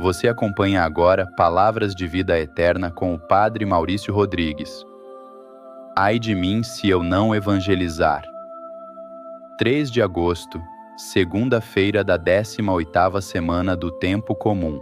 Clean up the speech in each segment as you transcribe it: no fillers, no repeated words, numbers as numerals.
Você acompanha agora Palavras de Vida Eterna com o Padre Maurício Rodrigues. Ai de mim se eu não evangelizar. 3 de agosto, segunda-feira da 18ª semana do Tempo Comum.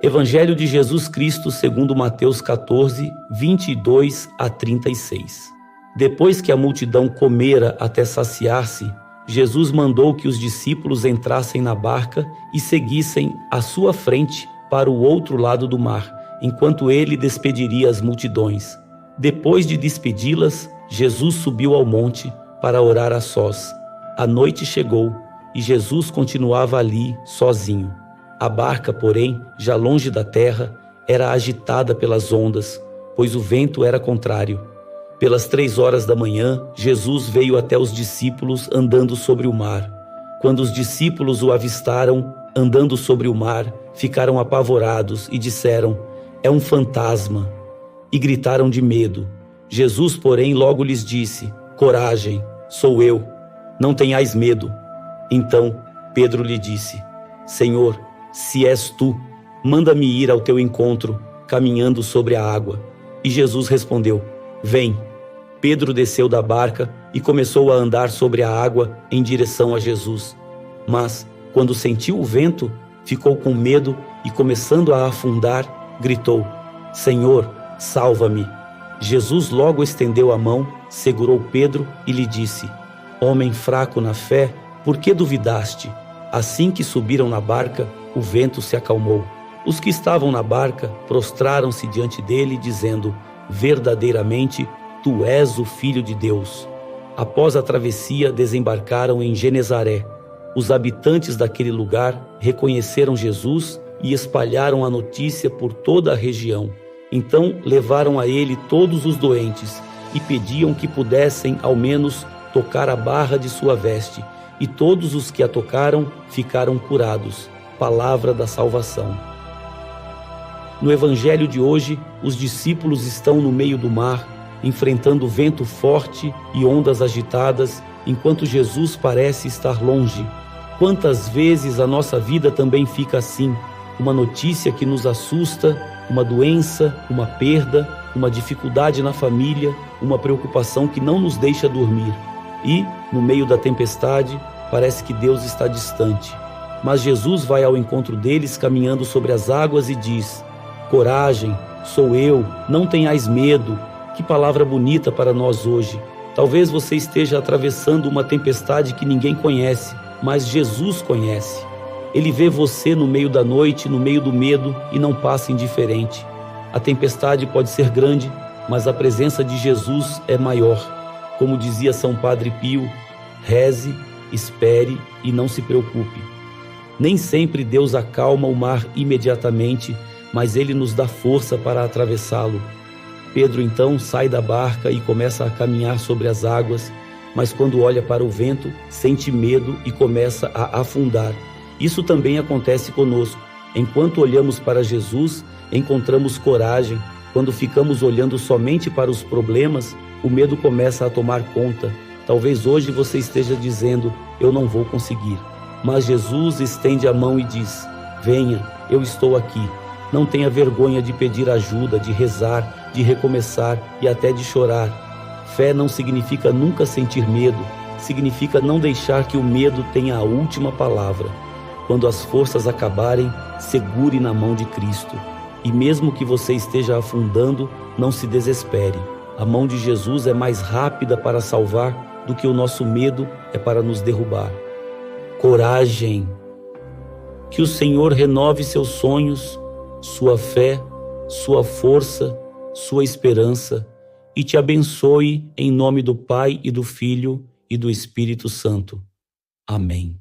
Evangelho de Jesus Cristo segundo Mateus 14, 22 a 36. Depois que a multidão comera até saciar-se, Jesus mandou que os discípulos entrassem na barca e seguissem à sua frente para o outro lado do mar, enquanto ele despediria as multidões. Depois de despedi-las, Jesus subiu ao monte para orar a sós. A noite chegou e Jesus continuava ali sozinho. A barca, porém, já longe da terra, era agitada pelas ondas, pois o vento era contrário. Pelas 3 horas da manhã, Jesus veio até os discípulos andando sobre o mar. Quando os discípulos o avistaram andando sobre o mar, ficaram apavorados e disseram: "É um fantasma!" E gritaram de medo. Jesus, porém, logo lhes disse: "Coragem, sou eu, não tenhais medo." Então Pedro lhe disse: "Senhor, se és tu, manda-me ir ao teu encontro, caminhando sobre a água." E Jesus respondeu: "Vem." Pedro desceu da barca e começou a andar sobre a água em direção a Jesus. Mas, quando sentiu o vento, ficou com medo e, começando a afundar, gritou: "Senhor, salva-me." Jesus logo estendeu a mão, segurou Pedro e lhe disse: "Homem fraco na fé, por que duvidaste?" Assim que subiram na barca, o vento se acalmou. Os que estavam na barca prostraram-se diante dele, dizendo: "Verdadeiramente, Tu és o Filho de Deus." Após a travessia, desembarcaram em Genezaré. Os habitantes daquele lugar reconheceram Jesus e espalharam a notícia por toda a região. Então levaram a ele todos os doentes e pediam que pudessem, ao menos, tocar a barra de sua veste. E todos os que a tocaram ficaram curados. Palavra da salvação. No Evangelho de hoje, os discípulos estão no meio do mar, enfrentando vento forte e ondas agitadas, enquanto Jesus parece estar longe. Quantas vezes a nossa vida também fica assim? Uma notícia que nos assusta, uma doença, uma perda, uma dificuldade na família, uma preocupação que não nos deixa dormir. E, no meio da tempestade, parece que Deus está distante. Mas Jesus vai ao encontro deles caminhando sobre as águas e diz: "Coragem, sou eu, não tenhais medo." Que palavra bonita para nós hoje. Talvez você esteja atravessando uma tempestade que ninguém conhece, mas Jesus conhece. Ele vê você no meio da noite, no meio do medo, e não passa indiferente. A tempestade pode ser grande, mas a presença de Jesus é maior. Como dizia São Padre Pio: reze, espere e não se preocupe. Nem sempre Deus acalma o mar imediatamente, mas Ele nos dá força para atravessá-lo. Pedro então sai da barca e começa a caminhar sobre as águas, mas quando olha para o vento, sente medo e começa a afundar. Isso também acontece conosco. Enquanto olhamos para Jesus, encontramos coragem. Quando ficamos olhando somente para os problemas, o medo começa a tomar conta. Talvez hoje você esteja dizendo: "Eu não vou conseguir." Mas Jesus estende a mão e diz: "Venha, eu estou aqui." Não tenha vergonha de pedir ajuda, de rezar, de recomeçar e até de chorar. Fé não significa nunca sentir medo, significa não deixar que o medo tenha a última palavra. Quando as forças acabarem, segure na mão de Cristo. E mesmo que você esteja afundando, não se desespere. A mão de Jesus é mais rápida para salvar do que o nosso medo é para nos derrubar. Coragem! Que o Senhor renove seus sonhos, sua fé, sua força, sua esperança, e te abençoe em nome do Pai e do Filho e do Espírito Santo. Amém.